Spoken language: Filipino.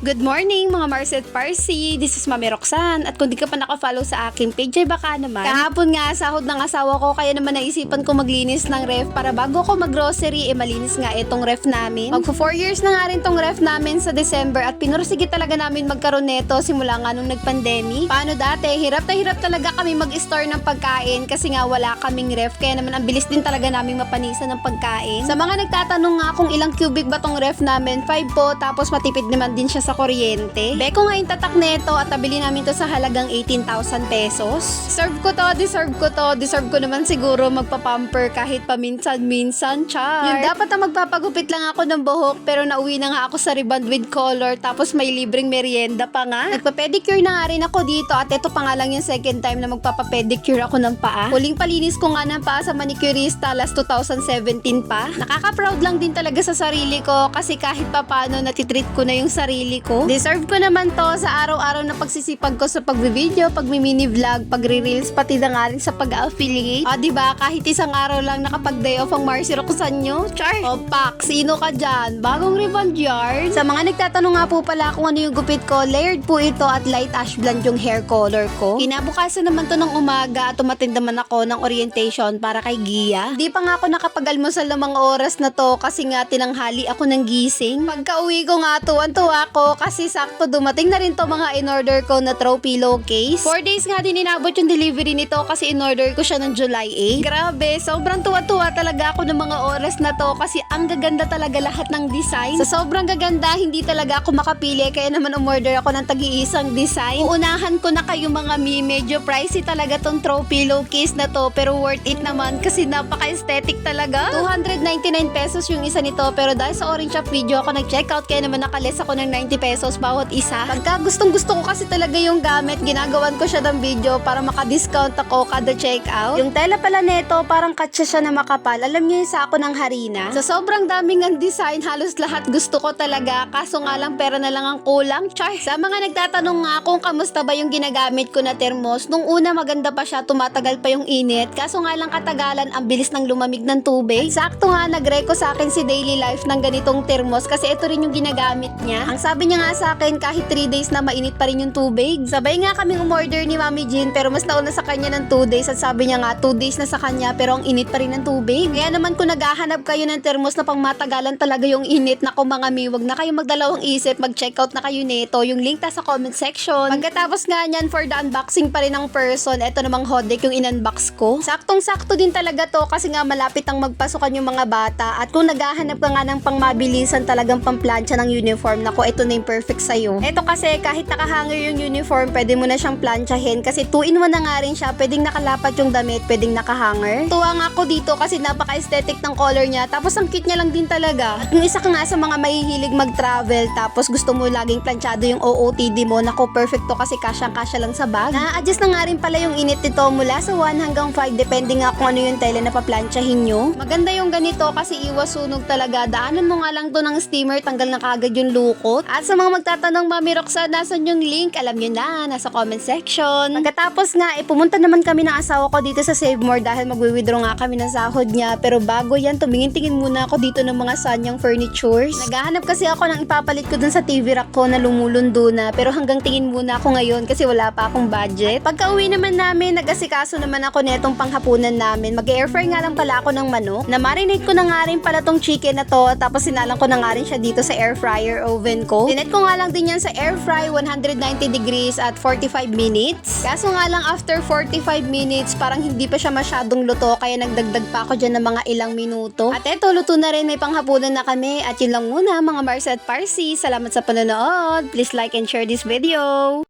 Good morning mga Mars at Parsi! This is Mami Roxanne at kung di ka pa nakafollow sa aking page ay baka naman. Kahapon nga sahod ng asawa ko kaya naman naisipan ko maglinis ng ref para bago ako mag-grocery malinis nga itong ref namin. Magpo 4 years na nga rin tong ref namin sa December at pinursige talaga namin magkaroon neto simula nga nung nag-pandemic. Paano dati, hirap na hirap talaga kami mag-store ng pagkain kasi nga wala kaming ref kaya naman ang bilis din talaga namin mapanisan ng pagkain. Sa mga nagtatanong nga kung ilang cubic ba tong ref namin, 5 po tapos matipid naman din siya sa kuryente. Beko nga yung tatak neto at nabili namin to sa halagang 18,000 pesos. Deserve ko to, deserve ko naman siguro magpa-pamper kahit paminsan-minsan, char. Yung dapat na magpapagupit lang ako ng buhok pero nauwi na nga ako sa rebond with color tapos may libreng merienda pa nga. Nagpa-pedicure na nga rin ako dito at ito pa nga lang yung second time na magpapa-pedicure ako ng paa. Huling palinis ko nga ng paa sa manicurista last 2017 pa. Nakaka-proud lang din talaga sa sarili ko kasi kahit pa paano natitreat ko na yung sarili ko. Deserve ko naman to sa araw-araw na pagsisipag ko sa pagbi-video, pagmi-mini vlog, pagre-reels, pati na nga rin sa pag-affiliate. Diba, kahit isang araw lang nakapag-day off ang Marcy Roxanne nyo? Char! O pak, sino ka dyan? Bagong rebond yarn? Sa mga nagtatanong nga po pala kung ano yung gupit ko, layered po ito at light ash blonde yung hair color ko. Kinabukasan naman to ng umaga at tumatid naman ako ng orientation para kay Gia. Di pa nga ako nakapag-almusal ng mga oras na to kasi nga tinanghali ako ng gising. Pagka-uwi ko nga tuwan-tuwa ko kasi sakto dumating na rin to mga in-order ko na throw pillowcase. 4 days nga din inabot yung delivery nito kasi in-order ko siya ng July 8. Grabe, sobrang tuwa-tuwa talaga ako ng mga oras na to kasi ang gaganda talaga lahat ng design. Sa sobrang gaganda, hindi talaga ako makapili kaya naman umorder ako ng tag-iisang design. Uunahan ko na kayo mga medyo pricey talaga tong throw pillowcase na to pero worth it naman kasi napaka-aesthetic talaga. 299 pesos yung isa nito pero dahil sa Orange Shop video ako nag-checkout kaya naman nakaless ako ng 90 pesos bawat isa. Pagka gustong-gusto ko kasi talaga yung gamit, ginagawan ko siya ng video para maka-discount ako kada checkout. Yung tela pala neto, parang katsa siya na makapal. Alam niyo yung sako ng harina? Sa sobrang daming ang design, halos lahat gusto ko talaga. Kaso nga lang pera na lang ang kulang. Char! Sa mga nagtatanong nga kung kamusta ba yung ginagamit ko na thermos, nung una maganda pa siya, tumatagal pa yung init. Kaso nga lang katagalan, ang bilis ng lumamig ng tubig. Sakto nga nag-reco sa akin si Daily Life ng ganitong thermos kasi ito rin yung ginagamit niya. Ang sabi niya nga sa akin, kahit 3 days na mainit pa rin yung tubig. Sabay nga kaming umorder ni Mami Jean pero mas nauna sa kanya ng 2 days at sabi niya nga 2 days na sa kanya pero ang init pa rin ng tubig. Kaya naman kung naghahanap kayo ng thermos na pang matagalan talaga yung init, nako mga mi, wag na kayo magdalawang isip, mag-checkout na kayo nito. Yung link ta sa comment section. Pagkatapos nga niyan for the unboxing pa rin ng person, eto namang hodek yung in-unbox ko. Saktong-sakto din talaga to kasi nga malapit ang magpasukan yung mga bata at kung naghahanap ka nga ng pangmabilisan talagang pamplansya ng uniform, nako ito na yung perfect sa'yo. Eto kasi kahit nakahanger yung uniform, pwede mo na siyang plansyahin kasi 2-in-1 na nga rin siya. Pwedeng nakalapat yung damit, pwedeng nakahanger. Tuwa nga ako dito kasi napaka-aesthetic ng color niya tapos ang cute niya lang din talaga. At kung isa ka nga sa mga mahihilig mag-travel tapos gusto mo laging planchado yung OOTD mo, nako perfect to kasi kasyang-kasya lang sa bag. Na-adjust na nga rin pala yung init nito mula sa 1 hanggang 5 depende nga kung ano yung tela na paplansyahin nyo. Maganda yung ganito kasi iwas sunog talaga. Daanan mo nga lang to ng steamer, tanggal na kagad yung lukot. At sa mga magtatanong, Mami Roxanne, nasan yung link? Alam nyo na, nasa comment section. Pagkatapos nga, pumunta naman kami ng asawa ko dito sa Save More dahil magwi-withdraw nga kami ng sahod niya. Pero bago yan, tumingin-tingin muna ako dito ng mga sanyang furnitures. Naghahanap kasi ako ng ipapalit ko dun sa TV rack ko na lumulundo na pero hanggang tingin muna ako ngayon kasi wala pa akong budget. Pagka uwi naman namin, nag-asikaso naman ako netong panghapunan namin. Mag-air fry nga lang pala ako ng manok. Na-marinate ko na nga rin pala tong chicken na to tapos sinalang ko na nga rin siya dito sa air fryer oven ko. Tinet ko nga lang din yan sa air fry 190 degrees at 45 minutes. Kaso nga lang after 45 minutes parang hindi pa siya masyadong luto kaya nagdagdag pa ako dyan ng mga ilang minuto. At eto, luto na rin, may panghapunan na kami. At yun lang muna mga Mars at Parsi. Salamat sa panonood. Please like and share this video.